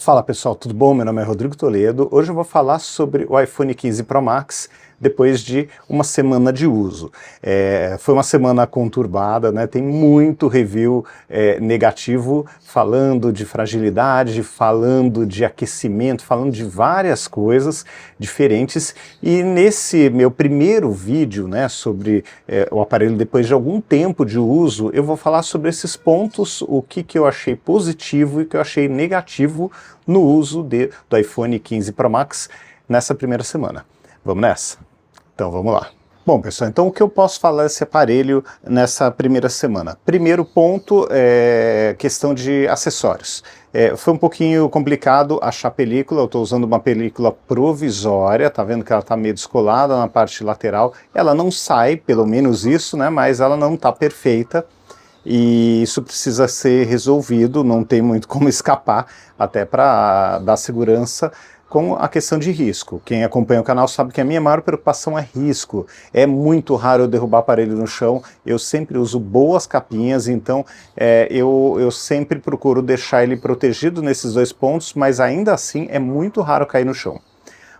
Fala pessoal, tudo bom? Meu nome é Rodrigo Toledo. Hoje eu vou falar sobre o iPhone 15 Pro Max depois de uma semana de uso. Foi uma semana conturbada, né? Tem muito review negativo falando de fragilidade, falando de aquecimento, falando de várias coisas diferentes. E nesse meu primeiro vídeo, né, sobre o aparelho depois de algum tempo de uso, eu vou falar sobre esses pontos, o que eu achei positivo e o que eu achei negativo no uso do iPhone 15 Pro Max nessa primeira semana. Vamos nessa? Então vamos lá. Bom pessoal, então o que eu posso falar desse aparelho nessa primeira semana? Primeiro ponto é questão de acessórios. Foi um pouquinho complicado achar película, eu estou usando uma película provisória, tá vendo que ela está meio descolada na parte lateral, ela não sai, pelo menos isso, né, mas ela não está perfeita. E isso precisa ser resolvido, não tem muito como escapar, até para dar segurança com a questão de risco. Quem acompanha o canal sabe que a minha maior preocupação é risco. É muito raro eu derrubar aparelho no chão, eu sempre uso boas capinhas, então eu sempre procuro deixar ele protegido nesses dois pontos, mas ainda assim é muito raro cair no chão.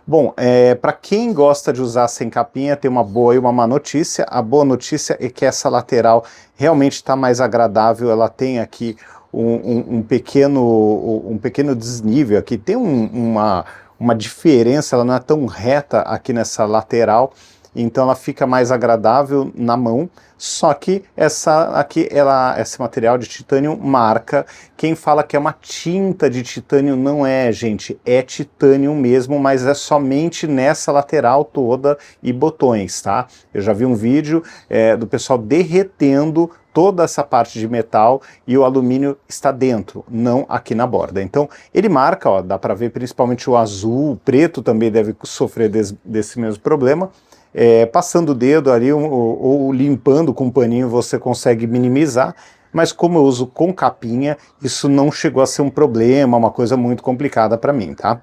Bom, para quem gosta de usar sem capinha, tem uma boa e uma má notícia. A boa notícia é que essa lateral realmente está mais agradável, ela tem aqui um pequeno desnível aqui, tem uma diferença, ela não é tão reta aqui nessa lateral, então ela fica mais agradável na mão, só que esse material de titânio marca. Quem fala que é uma tinta de titânio não é, gente, é titânio mesmo, mas é somente nessa lateral toda e botões, tá? Eu já vi um vídeo do pessoal derretendo toda essa parte de metal e o alumínio está dentro, não aqui na borda. Então ele marca, ó, dá para ver principalmente o azul, o preto também deve sofrer desse mesmo problema. Passando o dedo ali ou limpando com um paninho você consegue minimizar, mas como eu uso com capinha, isso não chegou a ser um problema, uma coisa muito complicada para mim, tá?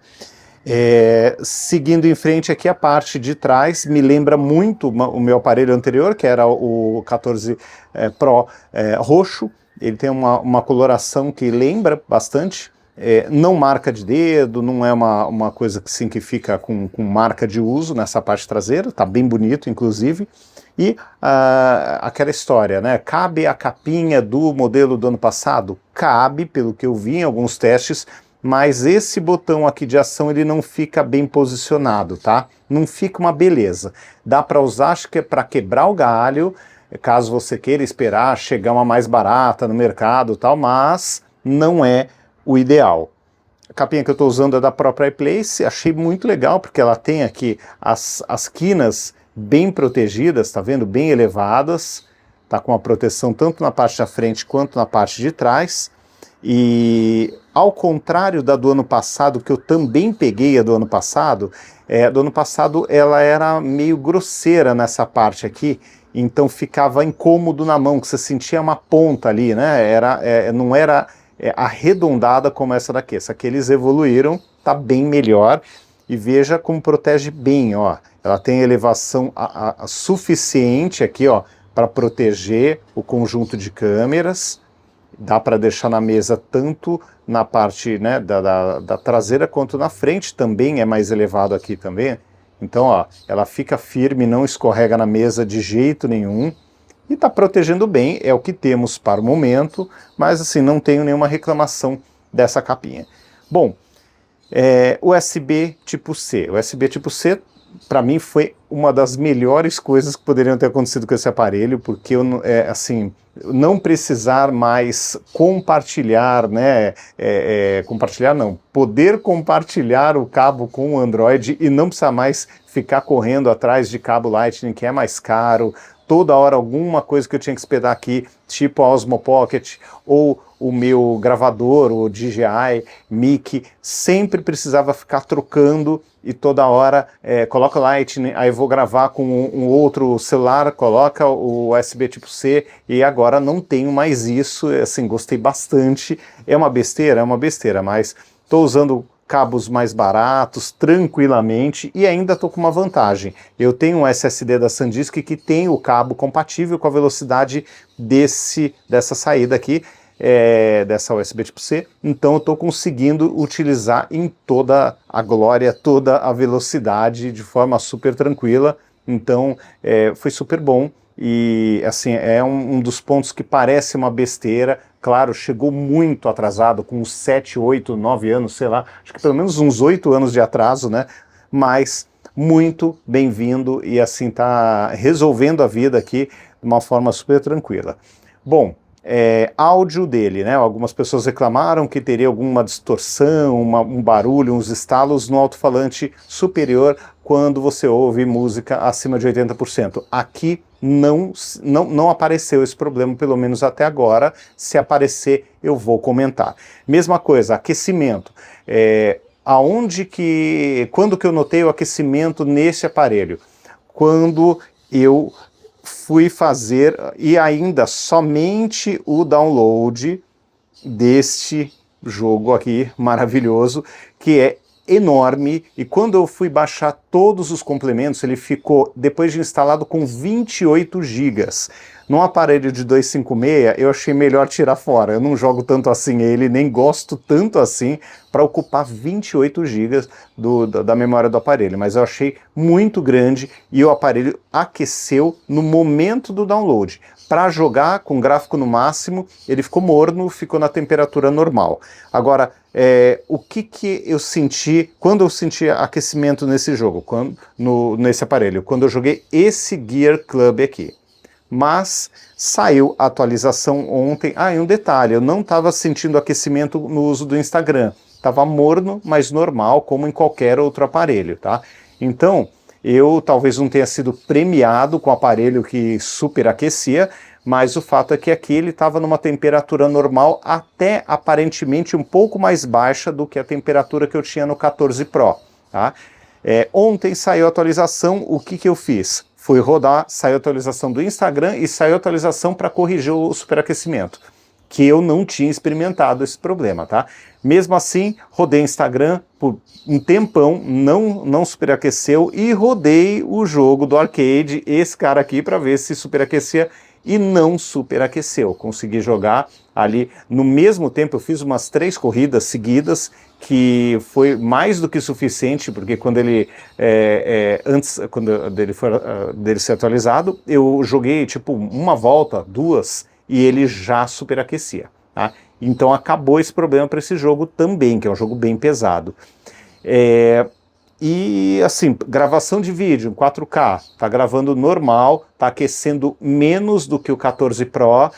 Seguindo em frente aqui, a parte de trás me lembra muito o meu aparelho anterior, que era o 14 Pro roxo. Ele tem uma coloração que lembra bastante. Não marca de dedo, não é uma coisa assim que fica com marca de uso nessa parte traseira, tá bem bonito inclusive. E aquela história, né? Cabe a capinha do modelo do ano passado? Cabe, pelo que eu vi em alguns testes, mas esse botão aqui de ação ele não fica bem posicionado, tá? Não fica uma beleza. Dá para usar, acho que é para quebrar o galho, caso você queira esperar chegar uma mais barata no mercado e tal, mas não é o ideal. A capinha que eu estou usando é da própria iPlace, achei muito legal porque ela tem aqui as quinas bem protegidas, tá vendo? Bem elevadas, tá com a proteção tanto na parte da frente quanto na parte de trás. E ao contrário da do ano passado, que eu também peguei a do ano passado ela era meio grosseira nessa parte aqui, então ficava incômodo na mão, que você sentia uma ponta ali, né? Não era arredondada como essa daqui. Essa aqui eles evoluíram, tá bem melhor, e veja como protege bem, ó. Ela tem elevação suficiente aqui, ó, para proteger o conjunto de câmeras. Dá para deixar na mesa tanto na parte, né, da traseira quanto na frente, também é mais elevado aqui também. Então, ó, ela fica firme, não escorrega na mesa de jeito nenhum. E está protegendo bem, é o que temos para o momento, mas assim, não tenho nenhuma reclamação dessa capinha. Bom, USB tipo C. O USB tipo C, para mim, foi uma das melhores coisas que poderiam ter acontecido com esse aparelho, porque assim, não precisar mais compartilhar, né? Compartilhar não, poder compartilhar o cabo com o Android e não precisar mais ficar correndo atrás de cabo Lightning, que é mais caro. Toda hora alguma coisa que eu tinha que hospedar aqui, tipo a Osmo Pocket ou o meu gravador, o DJI Mic, sempre precisava ficar trocando e toda hora coloca o Lightning, aí vou gravar com um outro celular, coloca o USB tipo C, e agora não tenho mais isso. Assim, gostei bastante. É uma besteira, mas estou usando cabos mais baratos, tranquilamente, e ainda estou com uma vantagem. Eu tenho um SSD da SanDisk que tem o cabo compatível com a velocidade dessa saída aqui. dessa USB tipo C, então eu estou conseguindo utilizar em toda a glória, toda a velocidade, de forma super tranquila, então foi super bom. E assim, é um dos pontos que parece uma besteira, claro, chegou muito atrasado, com uns 7, 8, 9 anos, sei lá, acho que pelo menos uns 8 anos de atraso, né? Mas muito bem-vindo e assim tá resolvendo a vida aqui de uma forma super tranquila. Bom, áudio dele, né? Algumas pessoas reclamaram que teria alguma distorção, um barulho, uns estalos no alto-falante superior quando você ouve música acima de 80%. Aqui não apareceu esse problema, pelo menos até agora. Se aparecer, eu vou comentar. Mesma coisa, aquecimento. Quando que eu notei o aquecimento nesse aparelho? Quando eu fui fazer, e ainda somente o download deste jogo aqui maravilhoso, que é enorme, e quando eu fui baixar todos os complementos, ele ficou, depois de instalado, com 28 GB. Num aparelho de 256, eu achei melhor tirar fora. Eu não jogo tanto assim ele, nem gosto tanto assim para ocupar 28 GB da memória do aparelho, mas eu achei muito grande e o aparelho aqueceu no momento do download. Para jogar com gráfico no máximo, ele ficou morno, ficou na temperatura normal. Agora, o que eu senti quando eu senti aquecimento nesse jogo, nesse aparelho? Quando eu joguei esse Gear Club aqui. Mas saiu a atualização ontem. E um detalhe, eu não estava sentindo aquecimento no uso do Instagram. Estava morno, mas normal, como em qualquer outro aparelho, tá? Então, eu talvez não tenha sido premiado com o aparelho que superaquecia, mas o fato é que aqui ele estava numa temperatura normal, até aparentemente um pouco mais baixa do que a temperatura que eu tinha no 14 Pro, tá? Ontem saiu a atualização, o que eu fiz? Fui rodar, saiu a atualização do Instagram e saiu a atualização para corrigir o superaquecimento, que eu não tinha experimentado esse problema, tá? Mesmo assim, rodei Instagram por um tempão, não superaqueceu, e rodei o jogo do arcade, esse cara aqui, para ver se superaquecia, e não superaqueceu. Consegui jogar ali no mesmo tempo. Eu fiz umas 3 corridas seguidas, que foi mais do que suficiente, porque quando ele antes dele ser atualizado, eu joguei tipo uma volta, 2, e ele já superaquecia, tá? Então acabou esse problema para esse jogo também, que é um jogo bem pesado. E assim, gravação de vídeo em 4K, tá gravando normal, tá aquecendo menos do que o 14 Pro,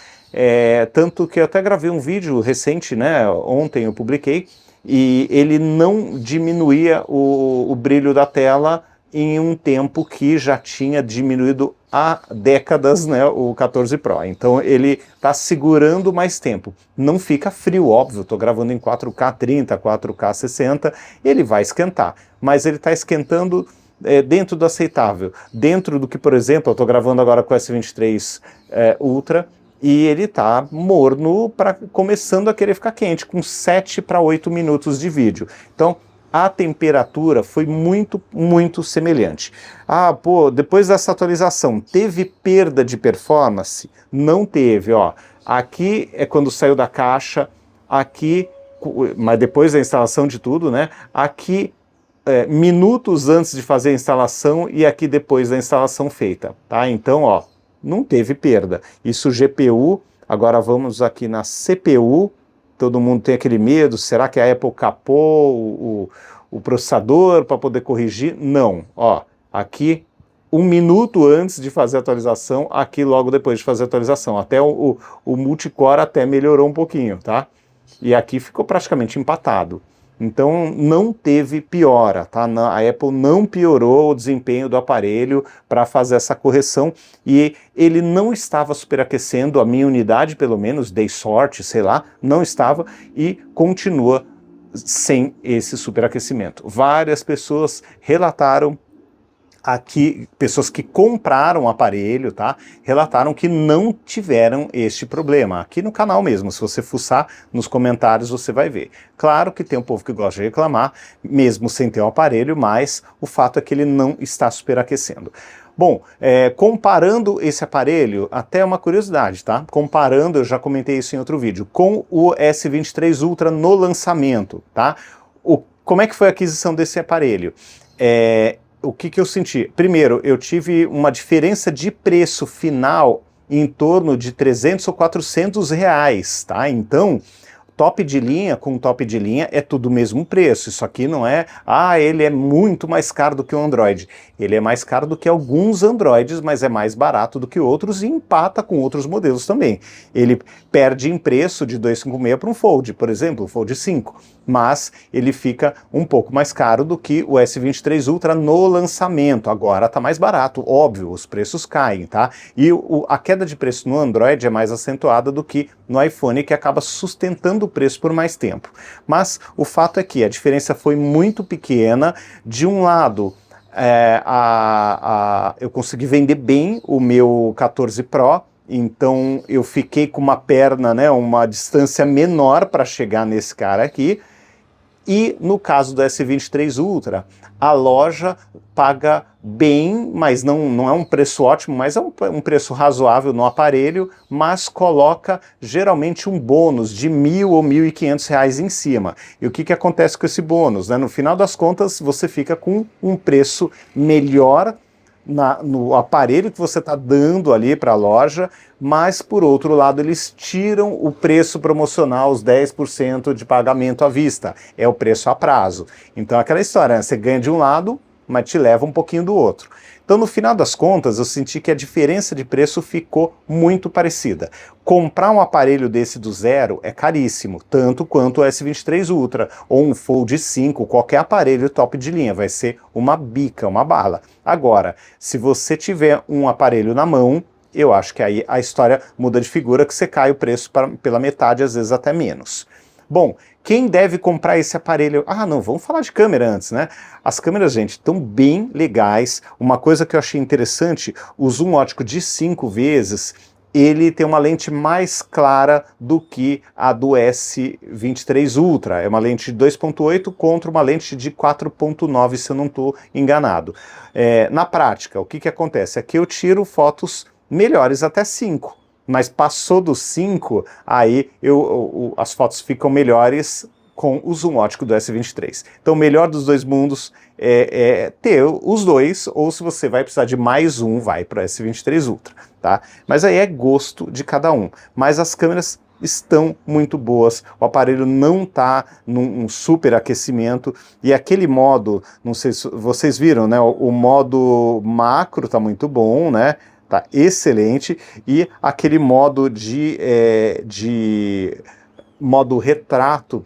tanto que eu até gravei um vídeo recente, né, ontem eu publiquei, e ele não diminuía o brilho da tela em um tempo que já tinha diminuído há décadas, né, o 14 Pro. Então ele está segurando mais tempo. Não fica frio, óbvio, estou gravando em 4K 30, 4K 60, ele vai esquentar, mas ele está esquentando dentro do aceitável, dentro do que, por exemplo, eu estou gravando agora com o S23 Ultra, e ele está morno, começando a querer ficar quente, com 7 para 8 minutos de vídeo. Então, a temperatura foi muito, muito semelhante. Depois dessa atualização, teve perda de performance? Não teve, ó. Aqui é quando saiu da caixa, aqui, mas depois da instalação de tudo, né? Aqui, minutos antes de fazer a instalação, e aqui depois da instalação feita, tá? Então, ó, não teve perda. Isso GPU, agora vamos aqui na CPU, todo mundo tem aquele medo, será que a Apple capou o processador para poder corrigir? Não, ó, aqui 1 minuto antes de fazer a atualização, aqui logo depois de fazer a atualização, até o multicore até melhorou um pouquinho, tá? E aqui ficou praticamente empatado. Então não teve piora, tá? A Apple não piorou o desempenho do aparelho para fazer essa correção, e ele não estava superaquecendo, a minha unidade pelo menos, dei sorte, sei lá, não estava, e continua sem esse superaquecimento. Várias pessoas relataram aqui, pessoas que compraram o aparelho, tá, relataram que não tiveram este problema. Aqui no canal mesmo, se você fuçar nos comentários, você vai ver. Claro que tem um povo que gosta de reclamar, mesmo sem ter o aparelho, mas o fato é que ele não está superaquecendo. Bom, comparando esse aparelho, até uma curiosidade, tá? Comparando, eu já comentei isso em outro vídeo, com o S23 Ultra no lançamento, tá? Como é que foi a aquisição desse aparelho? O que eu senti? Primeiro, eu tive uma diferença de preço final em torno de 300 ou 400 reais, tá? Então, top de linha com top de linha é tudo o mesmo preço. Isso aqui não é, ele é muito mais caro do que o Android. Ele é mais caro do que alguns Androids, mas é mais barato do que outros e empata com outros modelos também. Ele perde em preço de 256 para um Fold, por exemplo, o Fold 5, mas ele fica um pouco mais caro do que o S23 Ultra no lançamento. Agora está mais barato, óbvio, os preços caem, tá? E a queda de preço no Android é mais acentuada do que no iPhone, que acaba sustentando o preço por mais tempo. Mas o fato é que a diferença foi muito pequena. De um lado, eu consegui vender bem o meu 14 Pro, então eu fiquei com uma perna, né, uma distância menor para chegar nesse cara aqui. E no caso do S23 Ultra, a loja paga bem, mas não é um preço ótimo, mas é um preço razoável no aparelho, mas coloca geralmente um bônus de R$1.000 ou R$1.500 em cima. E o que acontece com esse bônus, né? No final das contas, você fica com um preço melhor no aparelho que você está dando ali para a loja, mas por outro lado eles tiram o preço promocional, os 10% de pagamento à vista, é o preço a prazo. Então aquela história, né? Você ganha de um lado, mas te leva um pouquinho do outro. Então no final das contas eu senti que a diferença de preço ficou muito parecida. Comprar um aparelho desse do zero é caríssimo, tanto quanto o S23 Ultra ou um Fold 5, qualquer aparelho top de linha, vai ser uma bica, uma bala. Agora, se você tiver um aparelho na mão, eu acho que aí a história muda de figura, que você cai o preço pela metade, às vezes até menos. Bom, quem deve comprar esse aparelho? Não, vamos falar de câmera antes, né? As câmeras, gente, estão bem legais. Uma coisa que eu achei interessante, o zoom ótico de 5 vezes, ele tem uma lente mais clara do que a do S23 Ultra. É uma lente de 2.8 contra uma lente de 4.9, se eu não estou enganado. Na prática, o que acontece? Aqui eu tiro fotos melhores até 5. Mas passou dos 5, aí as fotos ficam melhores com o zoom ótico do S23. Então o melhor dos dois mundos é ter os dois, ou se você vai precisar de mais um, vai para o S23 Ultra, tá? Mas aí é gosto de cada um. Mas as câmeras estão muito boas, o aparelho não está num super aquecimento, e aquele modo, não sei se vocês viram, né? O modo macro está muito bom, né? Tá excelente, e aquele modo de modo retrato,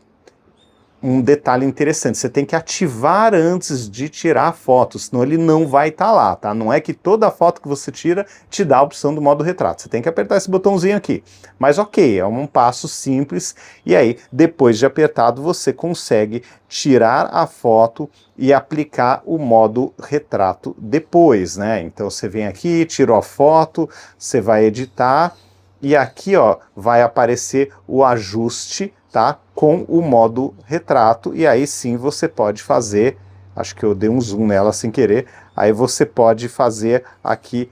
um detalhe interessante, você tem que ativar antes de tirar a foto, senão ele não vai estar lá, tá? Não é que toda foto que você tira te dá a opção do modo retrato, você tem que apertar esse botãozinho aqui. Mas ok, é um passo simples, e aí, depois de apertado, você consegue tirar a foto e aplicar o modo retrato depois, né? Então você vem aqui, tirou a foto, você vai editar, e aqui, ó, vai aparecer o ajuste, tá? Com o modo retrato, e aí sim você pode fazer, acho que eu dei um zoom nela sem querer, aí você pode fazer aqui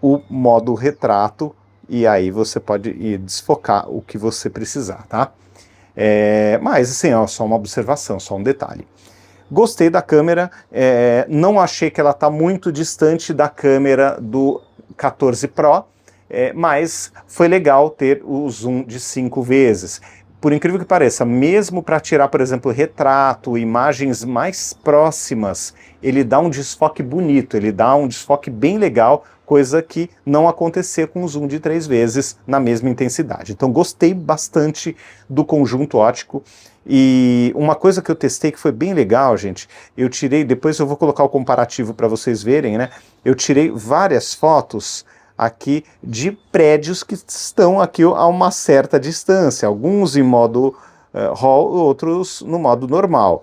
o modo retrato, e aí você pode ir desfocar o que você precisar, tá? Mas assim, ó, só uma observação, só um detalhe. Gostei da câmera, não achei que ela está muito distante da câmera do 14 Pro, mas foi legal ter o zoom de 5 vezes. Por incrível que pareça, mesmo para tirar, por exemplo, retrato, imagens mais próximas, ele dá um desfoque bonito, ele dá um desfoque bem legal, coisa que não acontecia com o zoom de 3 vezes na mesma intensidade. Então gostei bastante do conjunto ótico. E uma coisa que eu testei que foi bem legal, gente, eu tirei, depois eu vou colocar o comparativo para vocês verem, né? Eu tirei várias fotos aqui de prédios que estão aqui a uma certa distância, alguns em modo RAW, outros no modo normal.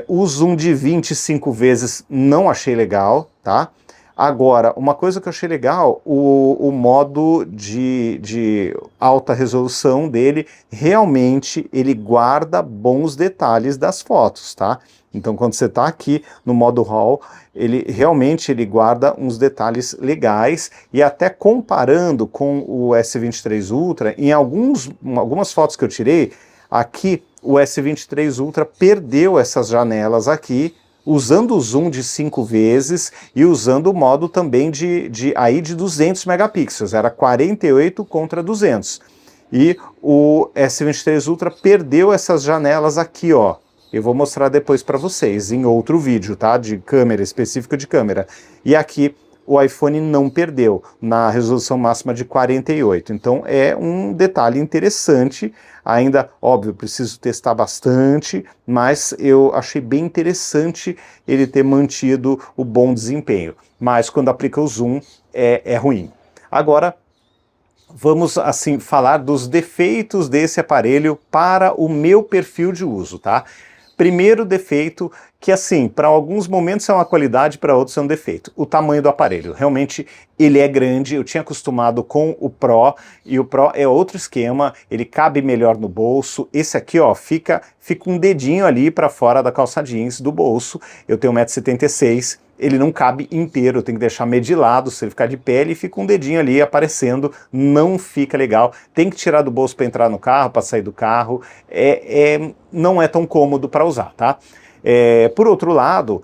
O zoom de 25 vezes não achei legal, tá? Agora, uma coisa que eu achei legal, o modo de alta resolução dele, realmente ele guarda bons detalhes das fotos, tá? Então, quando você está aqui no modo RAW, ele realmente guarda uns detalhes legais, e até comparando com o S23 Ultra, em algumas fotos que eu tirei, aqui o S23 Ultra perdeu essas janelas aqui, usando o zoom de 5 vezes e usando o modo também de 200 megapixels, era 48 contra 200. E o S23 Ultra perdeu essas janelas aqui, ó. Eu vou mostrar depois para vocês em outro vídeo, tá? De câmera, específico de câmera. E aqui o iPhone não perdeu, na resolução máxima de 48. Então é um detalhe interessante. Ainda, óbvio, preciso testar bastante, mas eu achei bem interessante ele ter mantido o bom desempenho. Mas quando aplica o zoom, é ruim. Agora, vamos assim falar dos defeitos desse aparelho para o meu perfil de uso, tá? Primeiro defeito, que assim, para alguns momentos é uma qualidade, para outros é um defeito. O tamanho do aparelho. Realmente ele é grande, eu tinha acostumado com o Pro, e o Pro é outro esquema, ele cabe melhor no bolso. Esse aqui, ó, fica um dedinho ali para fora da calça jeans do bolso. Eu tenho 1,76 m, ele não cabe inteiro, eu tenho que deixar meio de lado, se ele ficar de pé, ele fica um dedinho ali aparecendo, não fica legal. Tem que tirar do bolso para entrar no carro, para sair do carro, não é tão cômodo para usar, tá? Por outro lado,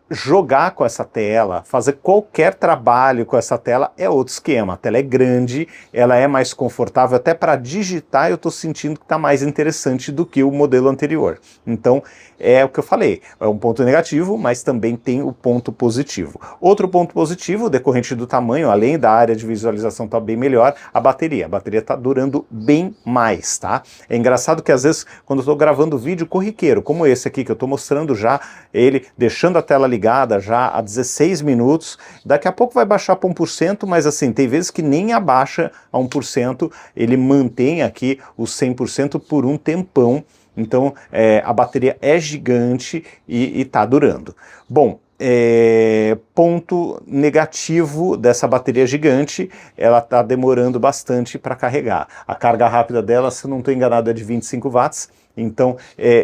jogar com essa tela, fazer qualquer trabalho com essa tela é outro esquema. A tela é grande, ela é mais confortável, até para digitar eu estou sentindo que está mais interessante do que o modelo anterior. Então, é o que eu falei, é um ponto negativo, mas também tem o ponto positivo. Outro ponto positivo, decorrente do tamanho, além da área de visualização estar bem melhor, a bateria está durando bem mais, tá? É engraçado que às vezes, quando eu estou gravando vídeo corriqueiro, como esse aqui, que eu estou mostrando já ele, deixando a tela ligada já há 16 minutos, daqui a pouco vai baixar para 1%, mas assim, tem vezes que nem abaixa a 1%, ele mantém aqui os 100% por um tempão. Então a bateria é gigante e está durando. Bom, ponto negativo dessa bateria gigante, ela está demorando bastante para carregar. A carga rápida dela, se eu não estou enganado, é de 25 watts, então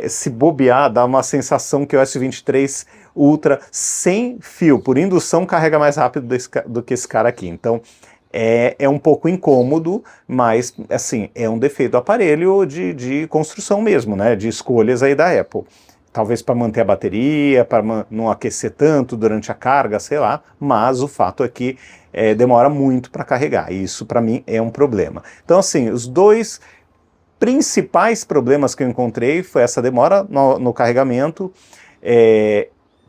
se bobear, dá uma sensação que o S23 Ultra sem fio, por indução, carrega mais rápido do que esse cara aqui. Então é um pouco incômodo, mas assim, é um defeito do aparelho de construção mesmo, né? De escolhas aí da Apple. Talvez para manter a bateria, para não aquecer tanto durante a carga, sei lá, mas o fato é que demora muito para carregar, e isso para mim é um problema. Então assim, os dois principais problemas que eu encontrei foi essa demora no carregamento,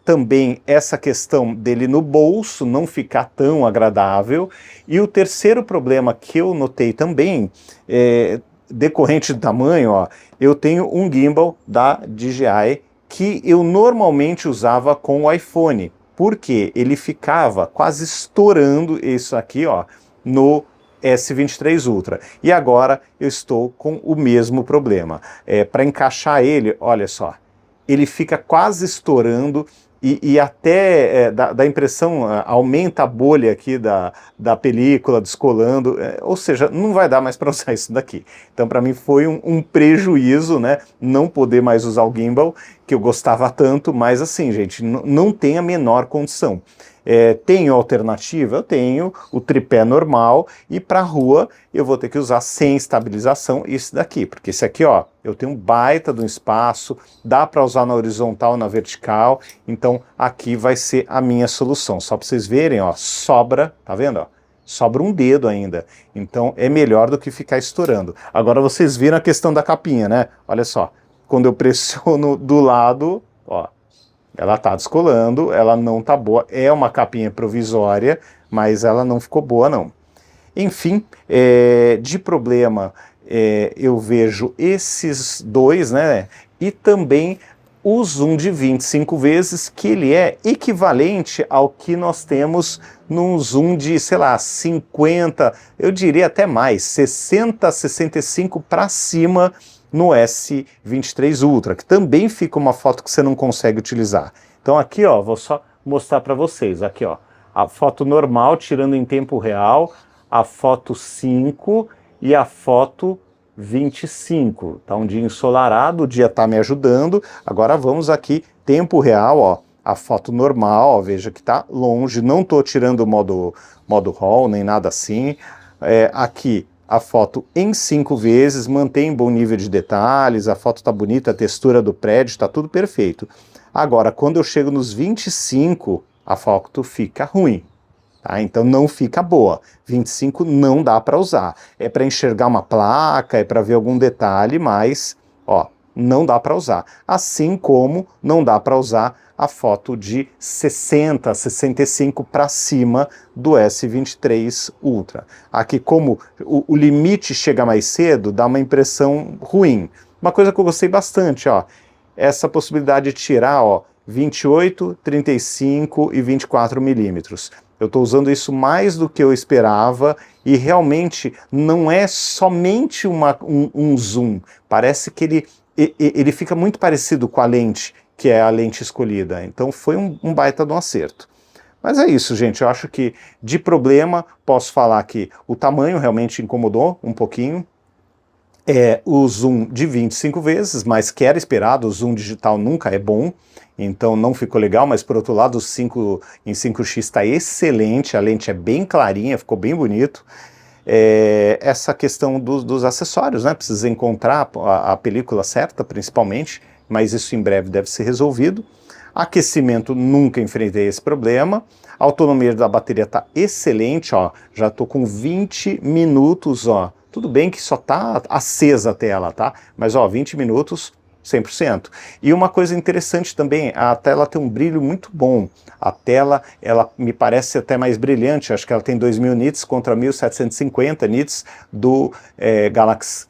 também essa questão dele no bolso não ficar tão agradável, e o terceiro problema que eu notei também, decorrente do tamanho, ó, eu tenho um gimbal da DJI que eu normalmente usava com o iPhone, porque ele ficava quase estourando isso aqui, ó, no S23 Ultra, e agora eu estou com o mesmo problema. Para encaixar ele, olha só, ele fica quase estourando, e até dá a impressão, aumenta a bolha aqui da película descolando, ou seja, não vai dar mais para usar isso daqui. Então para mim foi um prejuízo, né, não poder mais usar o gimbal, que eu gostava tanto, mas assim, gente, não tem a menor condição. Tenho alternativa? Eu tenho o tripé normal, e para rua eu vou ter que usar sem estabilização esse daqui, porque esse aqui, ó, eu tenho um baita de um espaço, dá para usar na horizontal, na vertical, então aqui vai ser a minha solução. Só para vocês verem, ó, sobra, tá vendo, ó? Sobra um dedo ainda, então é melhor do que ficar estourando. Agora vocês viram a questão da capinha, né? Olha só, quando eu pressiono do lado, ó, ela tá descolando, ela não tá boa, é uma capinha provisória, mas ela não ficou boa não. Enfim, de problema eu vejo esses dois, né, e também o zoom de 25 vezes, que ele é equivalente ao que nós temos num zoom de, sei lá, 50, eu diria até mais, 60, 65 para cima, no S23 Ultra, que também fica uma foto que você não consegue utilizar. Então aqui, ó, vou só mostrar para vocês, aqui, ó, a foto normal, tirando em tempo real, a foto 5 e a foto 25. Tá um dia ensolarado, o dia tá me ajudando. Agora vamos aqui, tempo real, ó, a foto normal, ó, veja que tá longe, não tô tirando o modo RAW, nem nada assim. Aqui a foto em 5 vezes, mantém bom nível de detalhes, a foto tá bonita, a textura do prédio, tá tudo perfeito. Agora, quando eu chego nos 25, a foto fica ruim. Tá? Então não fica boa. 25 não dá para usar. É para enxergar uma placa, é para ver algum detalhe, mas ó, não dá para usar. Assim como não dá para usar a foto de 60, 65 para cima do S23 Ultra. Aqui, como o limite chega mais cedo, dá uma impressão ruim. Uma coisa que eu gostei bastante, ó, essa possibilidade de tirar, ó, 28, 35 e 24 milímetros. Eu estou usando isso mais do que eu esperava e realmente não é somente um zoom. Parece que ele fica muito parecido com a lente, que é a lente escolhida. Então foi um baita de um acerto. Mas é isso, gente. Eu acho que de problema posso falar que o tamanho realmente incomodou um pouquinho. O zoom de 25 vezes, mas que era esperado, o zoom digital nunca é bom, então não ficou legal, mas por outro lado o 5 em 5x está excelente, a lente é bem clarinha, ficou bem bonito. Essa questão dos acessórios, né? Precisa encontrar a película certa, principalmente, mas isso em breve deve ser resolvido. Aquecimento, nunca enfrentei esse problema. A autonomia da bateria está excelente, ó, já estou com 20 minutos, ó. Tudo bem que só está acesa a tela, tá? Mas ó, 20 minutos, 100%. E uma coisa interessante também, a tela tem um brilho muito bom. A tela, ela me parece até mais brilhante, acho que ela tem 2000 nits contra 1750 nits do Galaxy.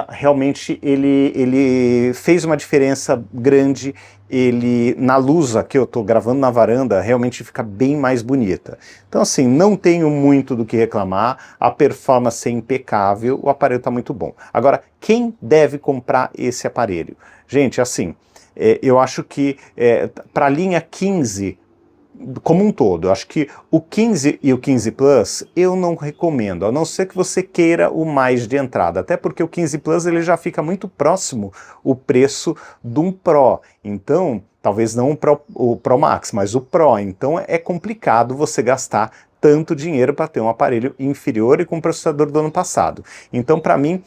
Realmente ele fez uma diferença grande. Na luz aqui, eu estou gravando na varanda, realmente fica bem mais bonita. Então assim, não tenho muito do que reclamar, a performance é impecável, o aparelho está muito bom. Agora, quem deve comprar esse aparelho? Gente, assim, eu acho que para a linha 15, como um todo, eu acho que o 15 e o 15 Plus eu não recomendo, a não ser que você queira o mais de entrada, até porque o 15 Plus ele já fica muito próximo o preço de um Pro, então talvez não o Pro Max, mas o Pro, então é complicado você gastar tanto dinheiro para ter um aparelho inferior e com processador do ano passado. Então para mim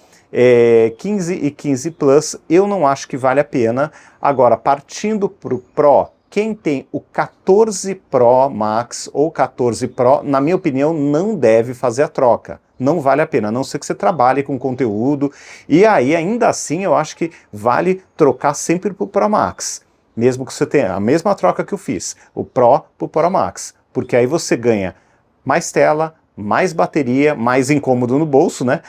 15 e 15 Plus eu não acho que vale a pena. Agora, partindo para o Pro, quem tem o 14 Pro Max ou 14 Pro, na minha opinião, não deve fazer a troca. Não vale a pena, a não ser que você trabalhe com conteúdo. E aí, ainda assim, eu acho que vale trocar sempre para o Pro Max. Mesmo que você tenha a mesma troca que eu fiz, o Pro para o Pro Max. Porque aí você ganha mais tela, mais bateria, mais incômodo no bolso, né?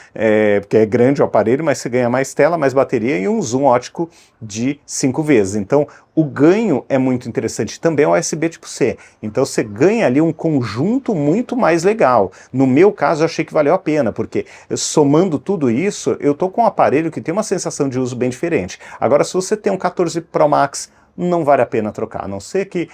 Porque é grande o aparelho, mas você ganha mais tela, mais bateria e um zoom ótico de 5 vezes. Então, o ganho é muito interessante. Também é o USB tipo C. Então, você ganha ali um conjunto muito mais legal. No meu caso, eu achei que valeu a pena, porque somando tudo isso, eu tô com um aparelho que tem uma sensação de uso bem diferente. Agora, se você tem um 14 Pro Max, não vale a pena trocar, a não ser que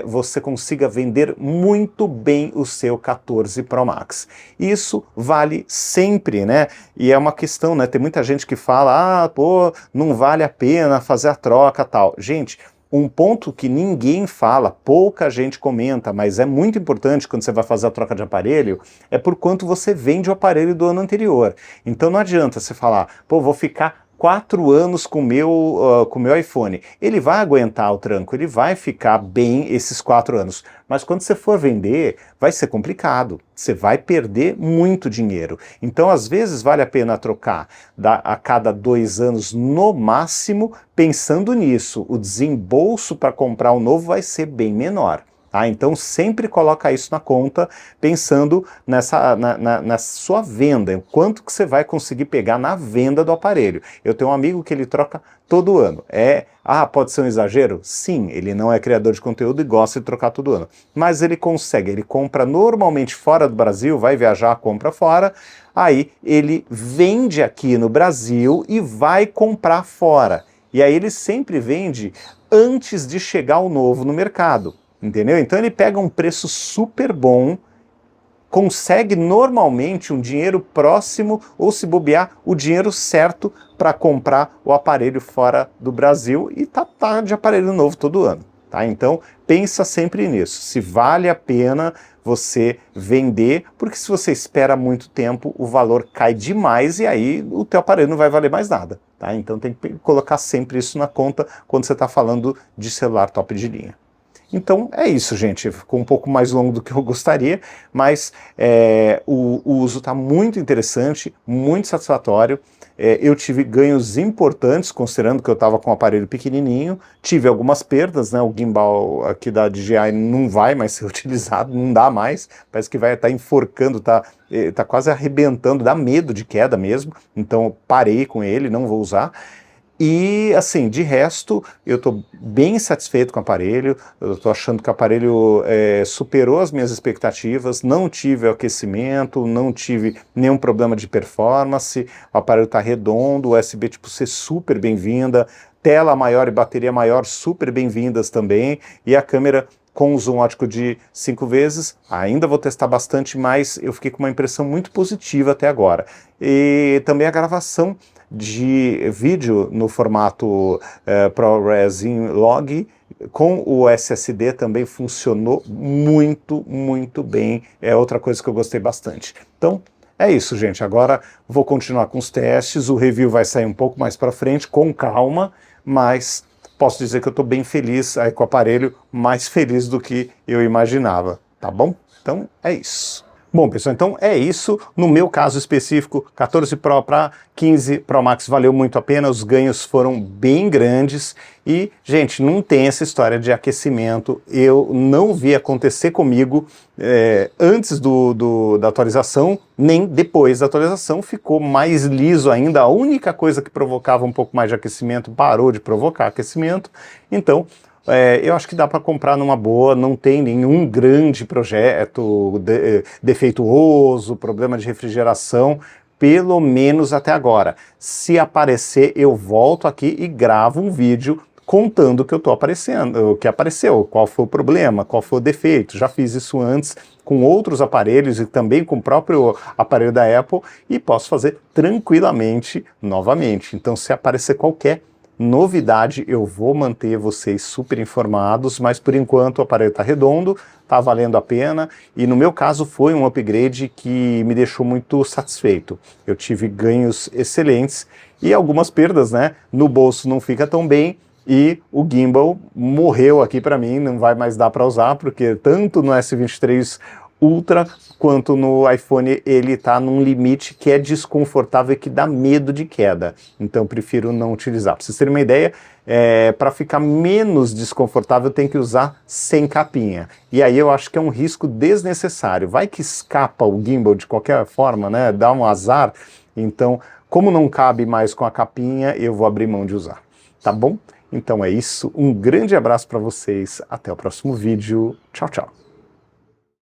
você consiga vender muito bem o seu 14 Pro Max. Isso vale sempre, né? E é uma questão, né? Tem muita gente que fala, pô, não vale a pena fazer a troca tal. Gente, um ponto que ninguém fala, pouca gente comenta, mas é muito importante quando você vai fazer a troca de aparelho, é por quanto você vende o aparelho do ano anterior. Então não adianta você falar, pô, vou ficar 4 anos com o meu iPhone. Ele vai aguentar o tranco, ele vai ficar bem esses 4 anos. Mas quando você for vender, vai ser complicado. Você vai perder muito dinheiro. Então, às vezes, vale a pena trocar a cada 2 anos no máximo, pensando nisso. O desembolso para comprar um novo vai ser bem menor. tá? Então sempre coloca isso na conta, pensando na sua venda, quanto que você vai conseguir pegar na venda do aparelho. Eu tenho um amigo que ele troca todo ano. Pode ser um exagero? Sim, ele não é criador de conteúdo e gosta de trocar todo ano. Mas ele consegue, ele compra normalmente fora do Brasil, vai viajar, compra fora, aí ele vende aqui no Brasil e vai comprar fora. E aí ele sempre vende antes de chegar o novo no mercado, entendeu? Então ele pega um preço super bom, consegue normalmente um dinheiro próximo ou, se bobear, o dinheiro certo para comprar o aparelho fora do Brasil e tá de aparelho novo todo ano, tá? Então pensa sempre nisso, se vale a pena você vender, porque se você espera muito tempo, o valor cai demais e aí o teu aparelho não vai valer mais nada, tá? Então tem que colocar sempre isso na conta quando você está falando de celular top de linha. Então é isso, gente, ficou um pouco mais longo do que eu gostaria, mas o uso está muito interessante, muito satisfatório. Eu tive ganhos importantes, considerando que eu estava com um aparelho pequenininho, tive algumas perdas, né? O gimbal aqui da DJI não vai mais ser utilizado, não dá mais, parece que vai estar enforcando, tá quase arrebentando, dá medo de queda mesmo, então parei com ele, não vou usar. E, assim, de resto, eu estou bem satisfeito com o aparelho, eu estou achando que o aparelho superou as minhas expectativas, não tive aquecimento, não tive nenhum problema de performance, o aparelho está redondo, USB tipo C super bem-vinda, tela maior e bateria maior super bem-vindas também, e a câmera com zoom ótico de 5 vezes, ainda vou testar bastante, mas eu fiquei com uma impressão muito positiva até agora. E também a gravação de vídeo no formato ProRes in Log, com o SSD também funcionou muito, muito bem, é outra coisa que eu gostei bastante. Então, é isso, gente, agora vou continuar com os testes, o review vai sair um pouco mais para frente, com calma, mas posso dizer que eu estou bem feliz aí com o aparelho, mais feliz do que eu imaginava, tá bom? Então, é isso. Bom, pessoal, então é isso. No meu caso específico, 14 Pro para 15 Pro Max valeu muito a pena, os ganhos foram bem grandes e, gente, não tem essa história de aquecimento, eu não vi acontecer comigo antes da atualização, nem depois da atualização, ficou mais liso ainda, a única coisa que provocava um pouco mais de aquecimento parou de provocar aquecimento, então eu acho que dá para comprar numa boa, não tem nenhum grande projeto defeituoso, problema de refrigeração, pelo menos até agora. Se aparecer, eu volto aqui e gravo um vídeo contando que eu tô aparecendo, o que apareceu, qual foi o problema, qual foi o defeito. Já fiz isso antes com outros aparelhos e também com o próprio aparelho da Apple e posso fazer tranquilamente novamente. Então, se aparecer qualquer novidade, eu vou manter vocês super informados, mas por enquanto o aparelho está redondo, está valendo a pena, e no meu caso foi um upgrade que me deixou muito satisfeito. Eu tive ganhos excelentes e algumas perdas, né? No bolso não fica tão bem, e o gimbal morreu aqui para mim, não vai mais dar para usar, porque tanto no S23 Ultra quanto no iPhone ele está num limite que é desconfortável e que dá medo de queda, então eu prefiro não utilizar. Para vocês terem uma ideia, para ficar menos desconfortável tem que usar sem capinha, e aí eu acho que é um risco desnecessário, vai que escapa o gimbal de qualquer forma, né, dá um azar, então como não cabe mais com a capinha, eu vou abrir mão de usar, tá bom? Então é isso, um grande abraço para vocês, até o próximo vídeo, tchau, tchau!